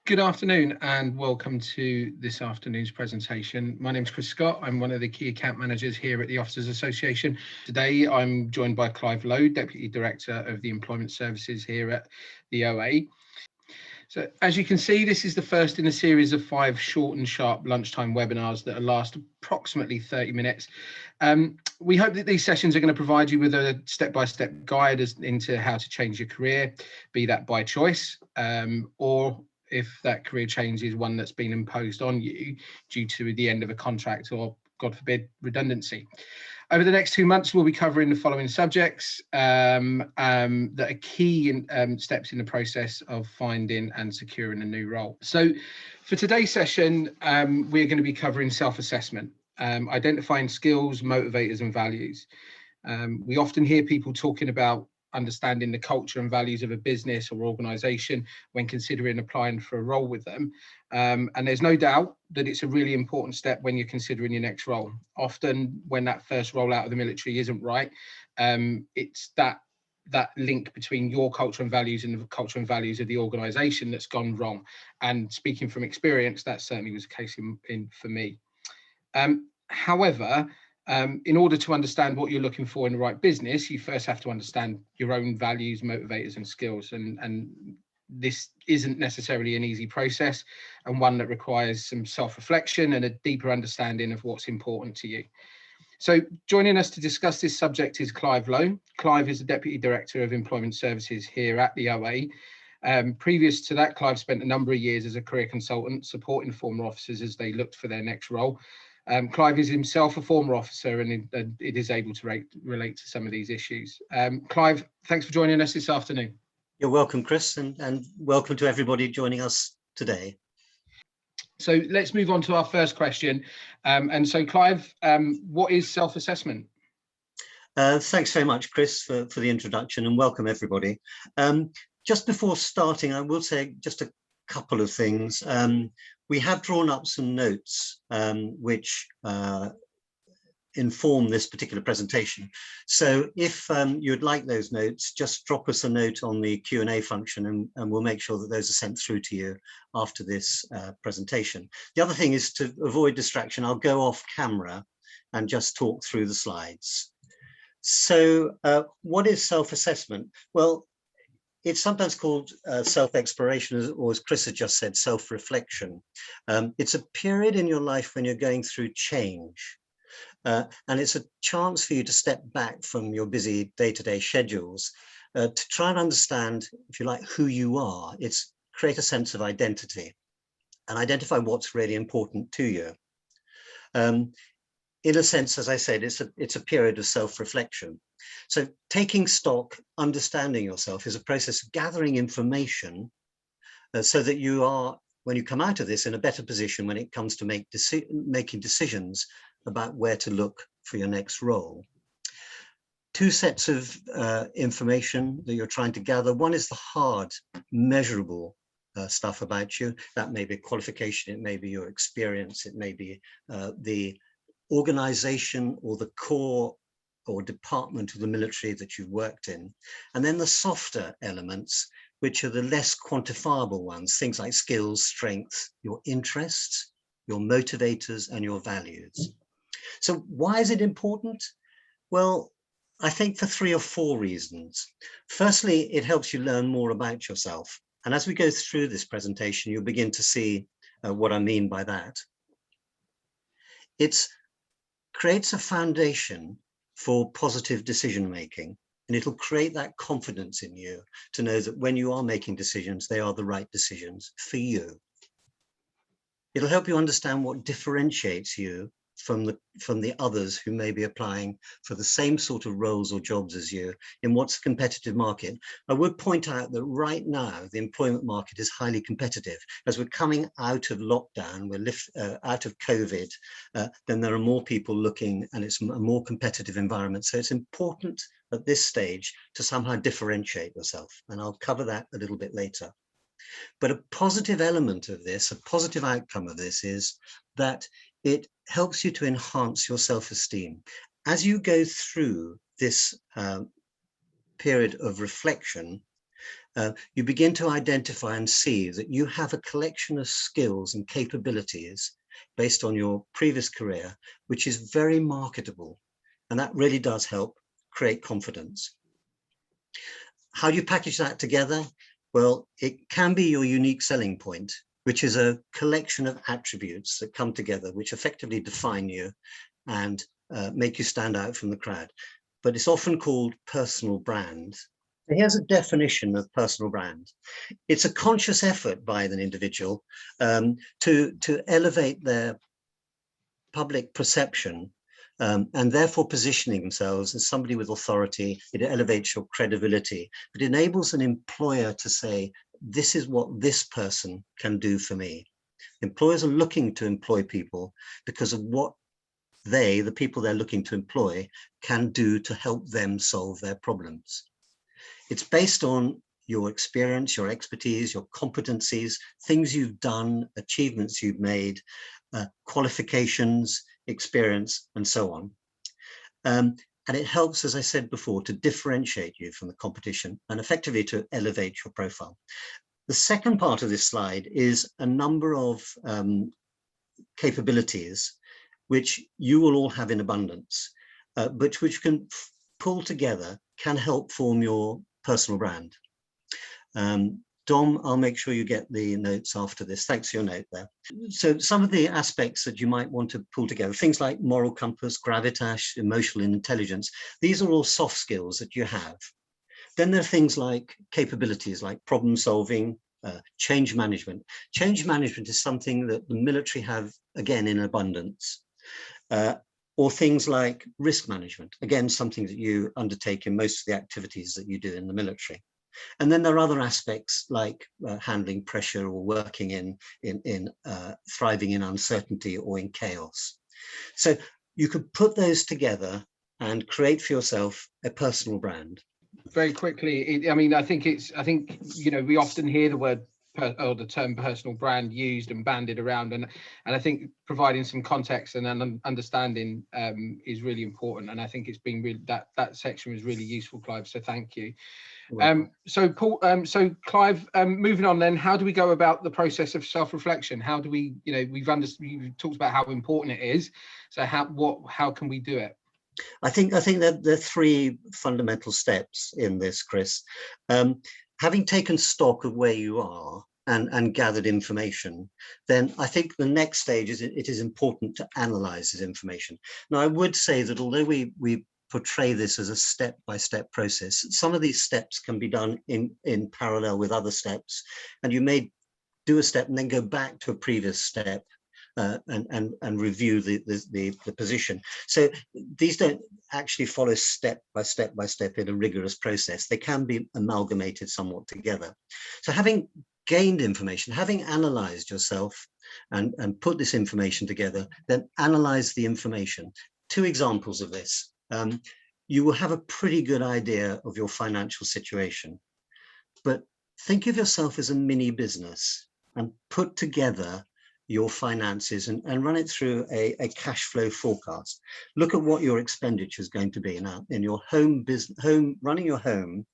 Good afternoon and welcome to this afternoon's presentation. My name is Chris Scott. I'm one of the key account managers here at the Officers Association. Today I'm joined by Clive Lowe, Deputy Director of the Employment Services here at the OA. So as you can see, this is the first in a series of 5 short and sharp lunchtime webinars that will last approximately 30 minutes. We hope that these sessions are going to provide you with a step-by-step guide into how to change your career, be that by choice or if that career change is one that's been imposed on you due to the end of a contract or, God forbid, redundancy. Over the next 2 months, we'll be covering the following subjects that are key steps in the process of finding and securing a new role. So for today's session, we're going to be covering self-assessment, identifying skills, motivators and values. We often hear people talking about understanding the culture and values of a business or organisation when considering applying for a role with them. And there's no doubt that it's a really important step when you're considering your next role. Often when that first role out of the military isn't right, it's that link between your culture and values and the culture and values of the organisation that's gone wrong. And speaking from experience, that certainly was the case for me. However, in order to understand what you're looking for in the right business, you first have to understand your own values, motivators and skills. And this isn't necessarily an easy process and one that requires some self-reflection and a deeper understanding of what's important to you. So joining us to discuss this subject is Clive Lowe. Clive is the Deputy Director of Employment Services here at the OA. Previous to that, Clive spent a number of years as a career consultant supporting former officers as they looked for their next role. Clive is himself a former officer and it is able to relate to some of these issues. Clive, thanks for joining us this afternoon. You're welcome, Chris, and welcome to everybody joining us today. So let's move on to our first question. And so, Clive, what is self-assessment? Thanks very much, Chris, for the introduction and welcome everybody. Just before starting, I will say just a couple of things. We have drawn up some notes which inform this particular presentation. So if you'd like those notes, just drop us a note on the Q&A function and we'll make sure that those are sent through to you after this presentation. The other thing is to avoid distraction, I'll go off camera and just talk through the slides. So what is self-assessment? Well, it's sometimes called self-exploration, or as Chris had just said, self-reflection. It's a period in your life when you're going through change. And it's a chance for you to step back from your busy day-to-day schedules to try and understand, if you like, who you are. It's create a sense of identity and identify what's really important to you. In a sense, as I said, it's a period of self-reflection. So taking stock, understanding yourself is a process of gathering information so that you are, when you come out of this, in a better position when it comes to making decisions about where to look for your next role. 2 sets of information that you're trying to gather. One is the hard, measurable stuff about you. That may be qualification, it may be your experience, it may be the organization or the corps or department of the military that you've worked in. And then the softer elements, which are the less quantifiable ones, things like skills, strengths, your interests, your motivators, and your values. So why is it important? Well, I think for 3 or 4 reasons. Firstly, it helps you learn more about yourself. And as we go through this presentation, you'll begin to see what I mean by that. It creates a foundation for positive decision making, and it'll create that confidence in you to know that when you are making decisions, they are the right decisions for you. It'll help you understand what differentiates you from the others who may be applying for the same sort of roles or jobs as you in what's a competitive market. I would point out that right now the employment market is highly competitive. As we're coming out of lockdown, we're out of COVID, then there are more people looking and it's a more competitive environment. So it's important at this stage to somehow differentiate yourself, and I'll cover that a little bit later. But a positive element of this, a positive outcome of this, is that it helps you to enhance your self-esteem. As you go through this period of reflection, You begin to identify and see that you have a collection of skills and capabilities based on your previous career, which is very marketable. And that really does help create confidence. How do you package that together? Well, it can be your unique selling point, which is a collection of attributes that come together, which effectively define you and make you stand out from the crowd. But it's often called personal brand. Here's a definition of personal brand. It's a conscious effort by an individual to elevate their public perception and therefore positioning themselves as somebody with authority. It elevates your credibility. It enables an employer to say, this is what this person can do for me. Employers are looking to employ people because of what the people they're looking to employ, can do to help them solve their problems. It's based on your experience, your expertise, your competencies, things you've done, achievements you've made, qualifications, experience, and so on. And it helps, as I said before, to differentiate you from the competition and effectively to elevate your profile. The second part of this slide is a number of capabilities which you will all have in abundance, but which can pull together, can help form your personal brand. Dom, I'll make sure you get the notes after this. Thanks for your note there. So some of the aspects that you might want to pull together, things like moral compass, gravitas, emotional intelligence, these are all soft skills that you have. Then there are things like capabilities like problem solving, change management. Change management is something that the military have, again, in abundance. Or things like risk management, again, something that you undertake in most of the activities that you do in the military. And then there are other aspects like handling pressure or working in thriving in uncertainty or in chaos. So you could put those together and create for yourself a personal brand. Very quickly, I mean, I think you know, we often hear the word or the term personal brand used and bandied around, and I think providing some context and an understanding is really important. And I think it's been really, that section was really useful, Clive. So thank you. So Paul, so Clive, moving on then, how do we go about the process of self-reflection? How do we, you know, we've talked about how important it is. So how can we do it? I think that there are three fundamental steps in this, Chris. Having taken stock of where you are and gathered information, then I think the next stage is it is important to analyze this information. Now, I would say that although we portray this as a step-by-step process, some of these steps can be done in parallel with other steps, and you may do a step and then go back to a previous step and review the position. So these don't actually follow step by step in a rigorous process. They can be amalgamated somewhat together. So having gained information, having analyzed yourself and put this information together, then analyze the information. Two examples of this. You will have a pretty good idea of your financial situation, but think of yourself as a mini business and put together your finances and run it through a cash flow forecast. Look at what your expenditure is going to be. Now, in your running your home,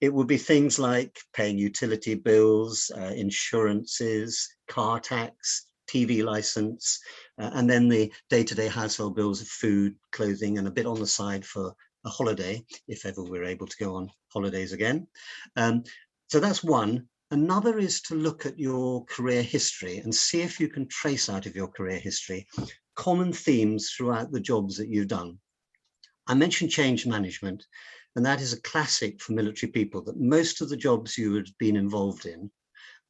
it will be things like paying utility bills, insurances, car tax, TV license, and then the day-to-day household bills of food, clothing, and a bit on the side for a holiday, if ever we're able to go on holidays again. So that's one. Another is to look at your career history and see if you can trace out of your career history common themes throughout the jobs that you've done. I mentioned change management, and that is a classic for military people, that most of the jobs you have been involved in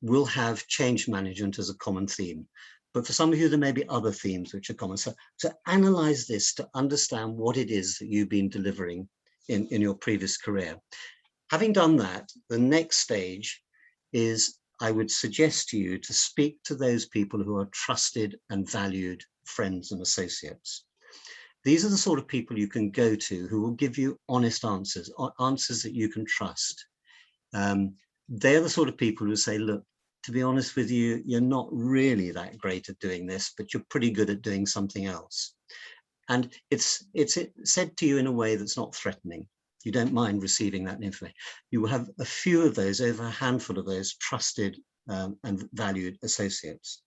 will have change management as a common theme. But for some of you, there may be other themes which are common. So to analyze this, to understand what it is that you've been delivering in your previous career. Having done that, the next stage is I would suggest to you to speak to those people who are trusted and valued friends and associates. These are the sort of people you can go to who will give you honest answers, answers that you can trust. They're the sort of people who say, look, to be honest with you, you're not really that great at doing this, but you're pretty good at doing something else. And it's said to you in a way that's not threatening. you don't mind receiving that information. You will have a few of those, over a handful of those trusted and valued associates,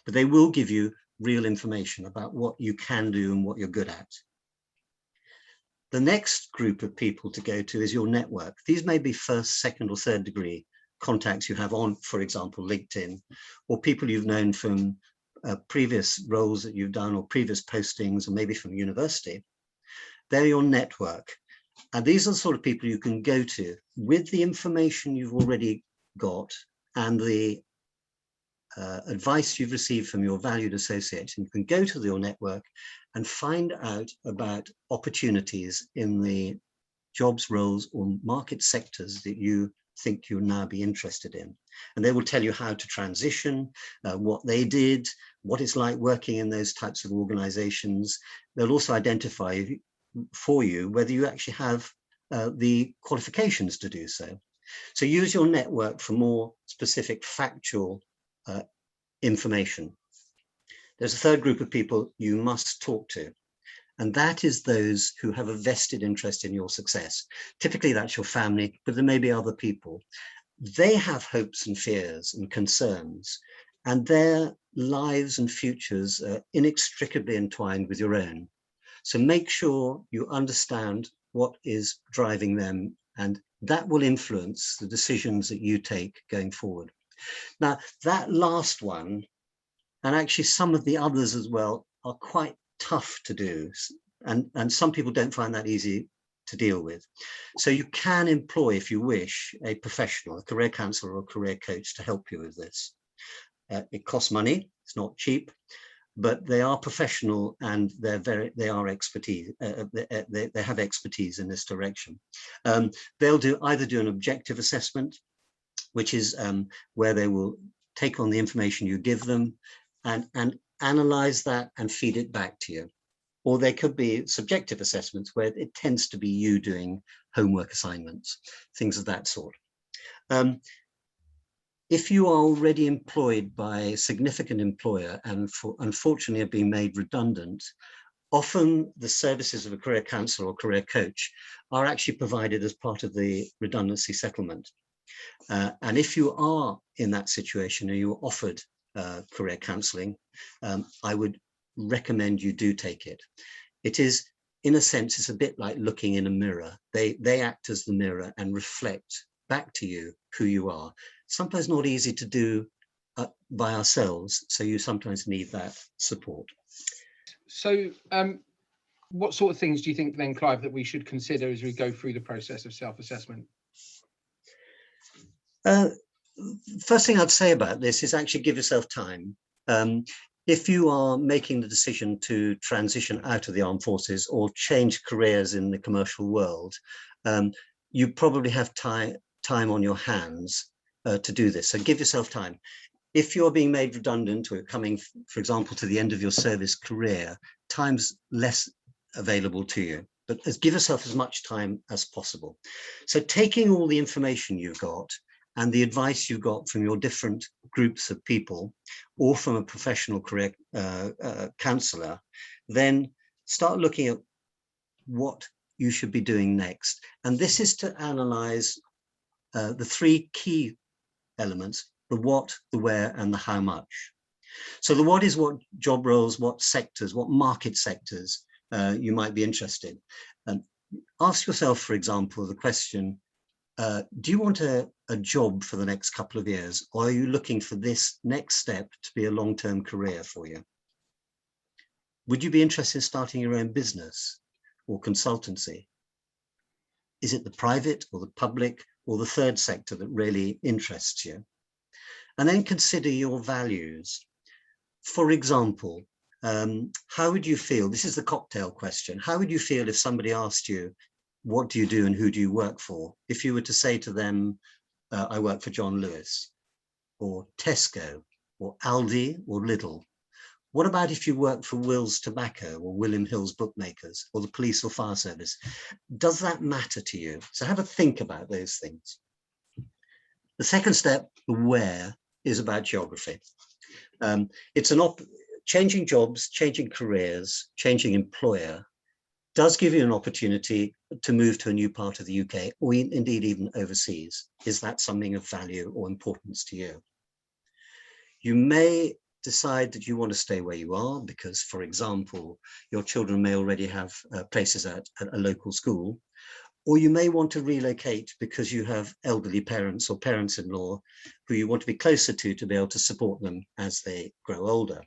but they will give you real information about what you can do and what you're good at. The next group of people to go to is your network. These may be first, second, or third degree contacts you have on, for example, LinkedIn, or people you've known from previous roles that you've done, or previous postings, or maybe from university. They're your network. And these are the sort of people you can go to with the information you've already got and the advice you've received from your valued associates. And you can go to your network and find out about opportunities in the jobs, roles, or market sectors that you think you'll now be interested in. And they will tell you how to transition, what they did, what it's like working in those types of organizations. They'll also identify for you whether you actually have the qualifications to do so. So use your network for more specific factual information. There's a third group of people you must talk to, and that is those who have a vested interest in your success. Typically that's your family, but there may be other people. They have hopes and fears and concerns, and their lives and futures are inextricably entwined with your own. So make sure you understand what is driving them, and that will influence the decisions that you take going forward. Now, that last one, and actually some of the others as well, are quite tough to do. And some people don't find that easy to deal with. So you can employ, if you wish, a professional, a career counselor or a career coach to help you with this. It costs money, it's not cheap, but they are professional and they are expertise. They have expertise in this direction. They'll either do an objective assessment, which is where they will take on the information you give them and analyze that and feed it back to you. Or they could be subjective assessments where it tends to be you doing homework assignments, things of that sort. If you are already employed by a significant employer and unfortunately are being made redundant, often the services of a career counselor or career coach are actually provided as part of the redundancy settlement. And if you are in that situation and you're offered career counseling, I would recommend you do take it. It is, in a sense, it's a bit like looking in a mirror. They act as the mirror and reflect back to you who you are. Sometimes not easy to do by ourselves, so you sometimes need that support. So what sort of things do you think then, Clive, that we should consider as we go through the process of self-assessment? First thing I'd say about this is actually give yourself time. If you are making the decision to transition out of the armed forces or change careers in the commercial world, you probably have time on your hands to do this. So give yourself time. If you're being made redundant or coming, for example, to the end of your service career, time's less available to you, but give yourself as much time as possible. So taking all the information you've got and the advice you got from your different groups of people or from a professional career counselor, then start looking at what you should be doing next. And this is to analyze the three key elements: the what, the where, and the how much. So the what is what job roles, what sectors, what market sectors you might be interested in. Ask yourself, for example, the question, do you want a job for the next couple of years, or are you looking for this next step to be a long-term career for you? Would you be interested in starting your own business or consultancy? Is it the private or the public or the third sector that really interests you? And then consider your values. For example, how would you feel? This is the cocktail question. How would you feel if somebody asked you, what do you do and who do you work for? If you were to say to them, I work for John Lewis or Tesco or Aldi or Lidl. What about if you work for Will's Tobacco or William Hill's Bookmakers or the police or fire service? Does that matter to you? So have a think about those things. The second step, the where, is about geography. It's changing jobs, changing careers, changing employer does give you an opportunity to move to a new part of the UK, or indeed even overseas? Is that something of value or importance to you? You may decide that you want to stay where you are because, for example, your children may already have places at a local school, or you may want to relocate because you have elderly parents or parents-in-law who you want to be closer to be able to support them as they grow older.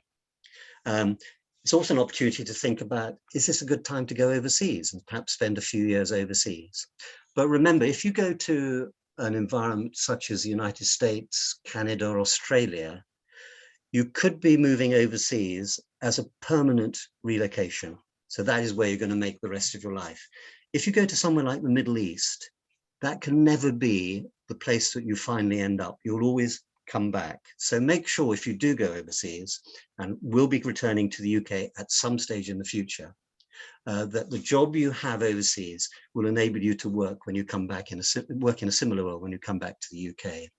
It's also an opportunity to think about, is this a good time to go overseas and perhaps spend a few years overseas? But remember, if you go to an environment such as the United States, Canada, or Australia, you could be moving overseas as a permanent relocation. So that is where you're going to make the rest of your life. If you go to somewhere like the Middle East, that can never be the place that you finally end up. You'll always come back. So make sure if you do go overseas, and will be returning to the UK at some stage in the future, that the job you have overseas will enable you to work when you come back work in a similar role when you come back to the UK.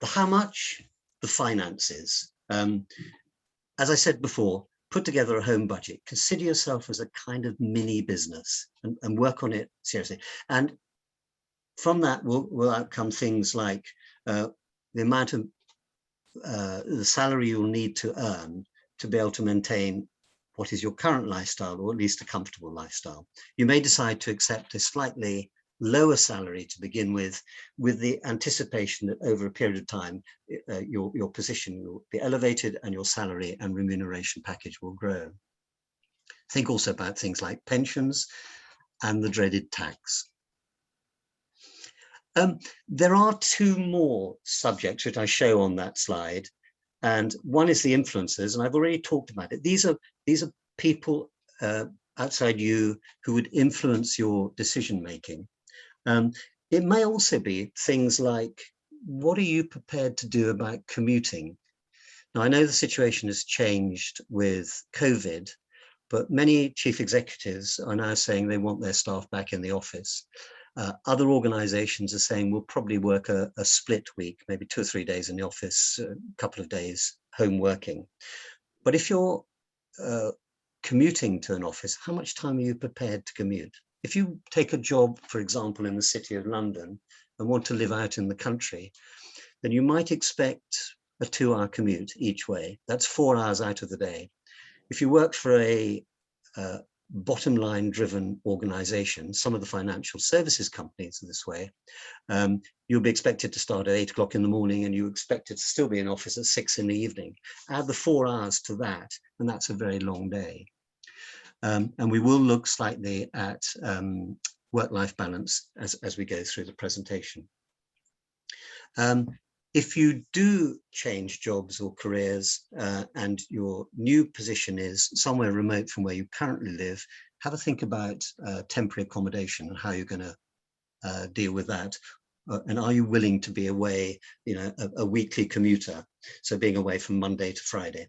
The how much, the finances. As I said before, put together a home budget. Consider yourself as a kind of mini business and work on it seriously. And from that will outcome things like the amount of the salary you'll need to earn to be able to maintain what is your current lifestyle, or at least a comfortable lifestyle. You may decide to accept a slightly lower salary to begin with the anticipation that over a period of time, your position will be elevated and your salary and remuneration package will grow. Think also about things like pensions and the dreaded tax. There are two more subjects which I show on that slide, and one is the influencers, and I've already talked about it. These are people outside you who would influence your decision making. It may also be things like, what are you prepared to do about commuting? Now, I know the situation has changed with COVID, but many chief executives are now saying they want their staff back in the office. Other organizations are saying we'll probably work a split week, maybe 2 or 3 days in the office, a couple of days home working. But if you're commuting to an office, how much time are you prepared to commute? If you take a job, for example, in the City of London and want to live out in the country, then you might expect a 2-hour commute each way. That's 4 hours out of the day. If you work for a bottom line driven organization, some of the financial services companies are this way, you'll be expected to start at 8 o'clock in the morning and you expected to still be in office at 6 in the evening. Add the 4 hours to that, and that's a very long day. And we will look slightly at work-life balance as we go through the presentation. If you do change jobs or careers and your new position is somewhere remote from where you currently live, have a think about temporary accommodation and how you're going to deal with that. And are you willing to be away, a weekly commuter? So being away from Monday to Friday.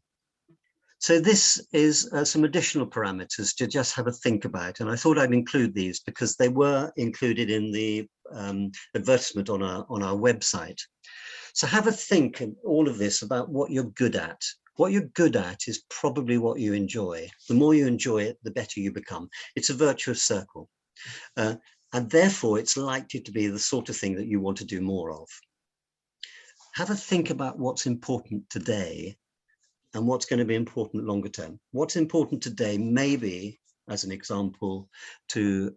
So this is some additional parameters to just have a think about. And I thought I'd include these because they were included in the advertisement on our website. So have a think in all of this about what you're good at. What you're good at is probably what you enjoy. The more you enjoy it, the better you become. It's a virtuous circle. And therefore, it's likely to be the sort of thing that you want to do more of. Have a think about what's important today and what's going to be important longer term. What's important today may be, as an example, to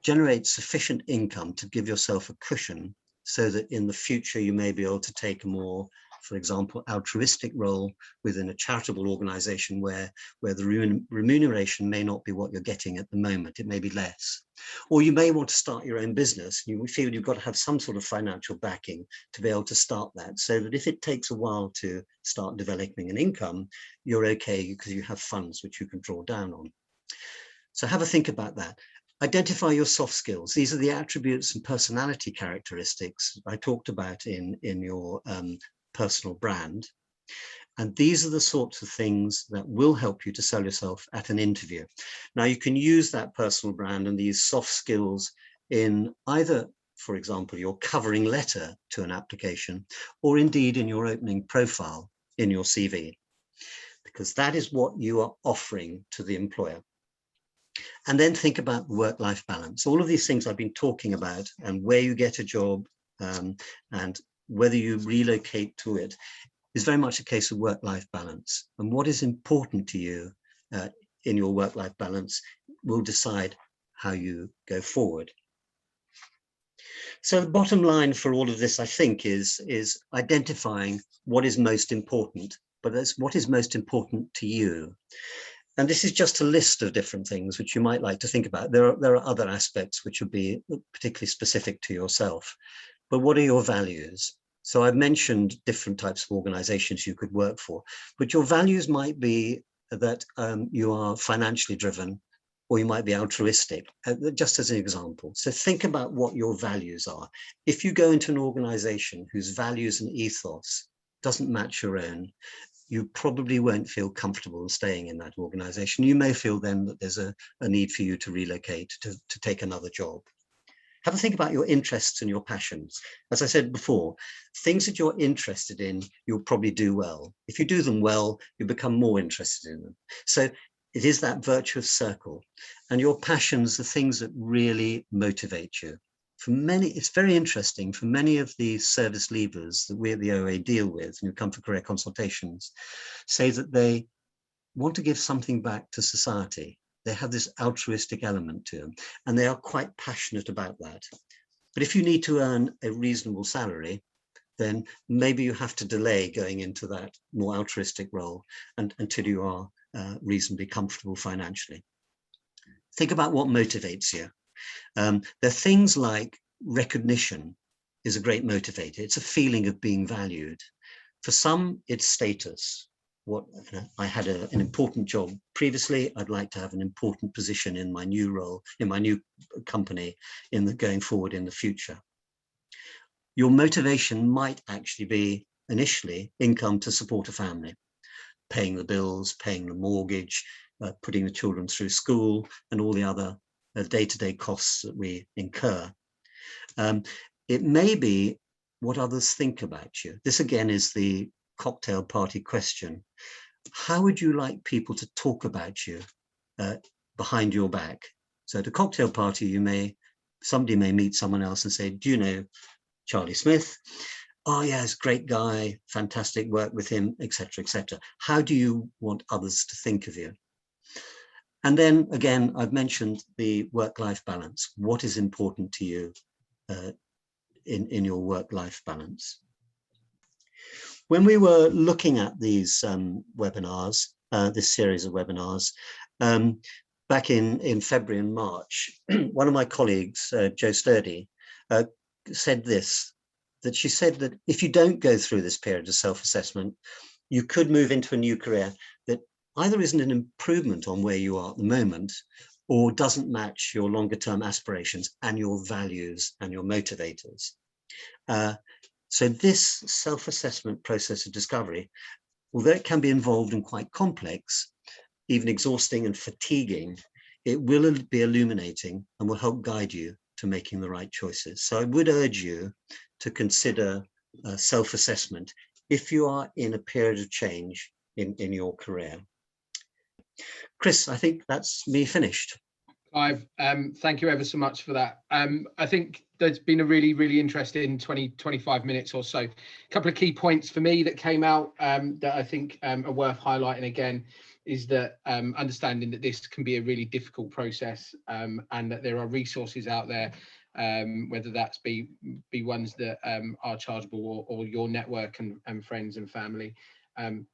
generate sufficient income to give yourself a cushion so that in the future you may be able to take a more, for example, altruistic role within a charitable organization where the remuneration may not be what you're getting at the moment, it may be less. Or you may want to start your own business. You feel you've got to have some sort of financial backing to be able to start that, so that if it takes a while to start developing an income, you're okay because you have funds which you can draw down on. So have a think about that. Identify your soft skills. These are the attributes and personality characteristics I talked about in your personal brand. And these are the sorts of things that will help you to sell yourself at an interview. Now, you can use that personal brand and these soft skills in either, for example, your covering letter to an application, or indeed in your opening profile in your CV, because that is what you are offering to the employer. And then think about work-life balance. All of these things I've been talking about, and where you get a job, and whether you relocate to it, is very much a case of work-life balance. And what is important to you in your work-life balance will decide how you go forward. So the bottom line for all of this, I think, is identifying what is most important, but that's what is most important to you. And this is just a list of different things which you might like to think about. There are other aspects which would be particularly specific to yourself. But what are your values? So I've mentioned different types of organizations you could work for, but your values might be that you are financially driven, or you might be altruistic, just as an example. So think about what your values are. If you go into an organization whose values and ethos doesn't match your own, you probably won't feel comfortable in staying in that organization. You may feel then that there's a need for you to relocate, to take another job. Have a think about your interests and your passions. As I said before, things that you're interested in, you'll probably do well. If you do them well, you become more interested in them. So it is that virtuous circle. And your passions, the things that really motivate you. For many, it's very interesting, for many of the service leavers that we at the OA deal with, and who come for career consultations, say that they want to give something back to society. They have this altruistic element to them, and they are quite passionate about that. But if you need to earn a reasonable salary, then maybe you have to delay going into that more altruistic role until you are reasonably comfortable financially. Think about what motivates you. There are things like recognition is a great motivator. It's a feeling of being valued. For some, it's status. I had an important job previously. I'd like to have an important position in my new role, in my new company, going forward in the future. Your motivation might actually be initially income to support a family, paying the bills, paying the mortgage, putting the children through school, and all the other day-to-day costs that we incur. It may be what others think about you. This again is the cocktail party question. How would you like people to talk about you behind your back? So at a cocktail party, somebody may meet someone else and say, do you know Charlie Smith? Oh yes, great guy, fantastic, work with him, etc., etc. How do you want others to think of you? And then again, I've mentioned the work-life balance. What is important to you in your work-life balance? When we were looking at these webinars, this series of webinars, back in February and March, one of my colleagues, Jo Sturdy, said this, that she said that if you don't go through this period of self-assessment, you could move into a new career that either isn't an improvement on where you are at the moment, or doesn't match your longer term aspirations and your values and your motivators. So this self-assessment process of discovery, although it can be involved and quite complex, even exhausting and fatiguing, it will be illuminating and will help guide you to making the right choices. So I would urge you to consider self-assessment if you are in a period of change in your career. Chris, I think that's me finished. Clive, thank you ever so much for that. I think there's been a really interesting 25 minutes or so. A couple of key points for me that came out that I think are worth highlighting again is that understanding that this can be a really difficult process, and that there are resources out there, whether that's be ones that are chargeable or your network and friends and family,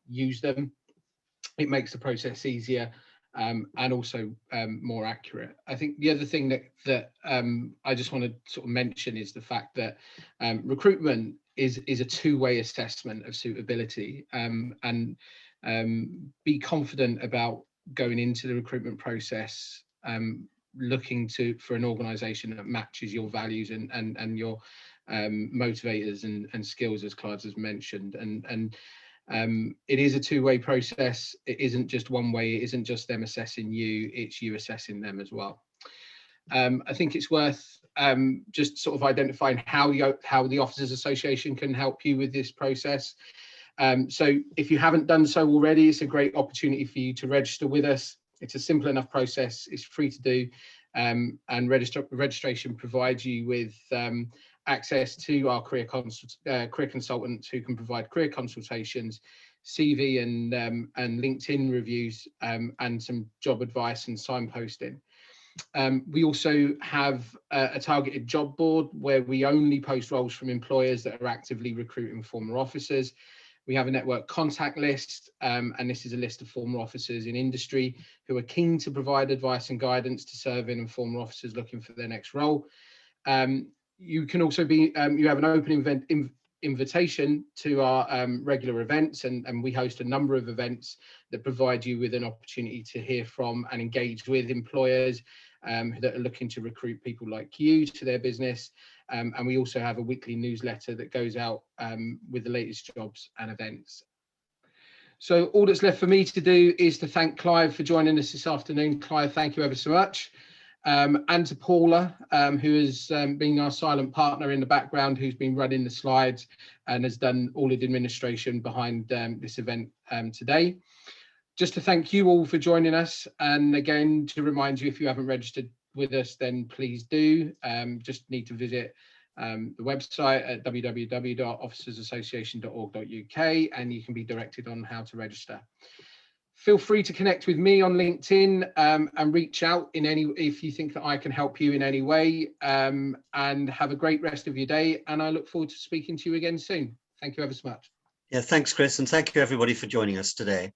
use them. It makes the process easier. And also more accurate. I think the other thing that I just want to sort of mention is the fact that recruitment is a two-way assessment of suitability, and be confident about going into the recruitment process, looking for an organisation that matches your values and your motivators and skills, as Clive has mentioned, and it is a two-way process. It isn't just one way. It isn't just them assessing you, it's you assessing them as well. I think it's worth just sort of identifying how the Officers Association can help you with this process. So if you haven't done so already, it's a great opportunity for you to register with us. It's a simple enough process. It's free to do, and registration provides you with access to our career consultants who can provide career consultations, CV and LinkedIn reviews, and some job advice and signposting. We also have a targeted job board where we only post roles from employers that are actively recruiting former officers. We have a network contact list, and this is a list of former officers in industry who are keen to provide advice and guidance to serving and former officers looking for their next role. You can also be, you have an open invitation to our regular events, and we host a number of events that provide you with an opportunity to hear from and engage with employers that are looking to recruit people like you to their business. And we also have a weekly newsletter that goes out with the latest jobs and events. So all that's left for me to do is to thank Clive for joining us this afternoon. Clive, thank you ever so much. And to Paula, who has been our silent partner in the background, who's been running the slides and has done all of the administration behind this event today. Just to thank you all for joining us, and again to remind you, if you haven't registered with us, then please do. Just need to visit the website at www.officersassociation.org.uk, and you can be directed on how to register. Feel free to connect with me on LinkedIn and reach out if you think that I can help you in any way, and have a great rest of your day. And I look forward to speaking to you again soon. Thank you ever so much. Yeah, thanks, Chris. And thank you, everybody, for joining us today.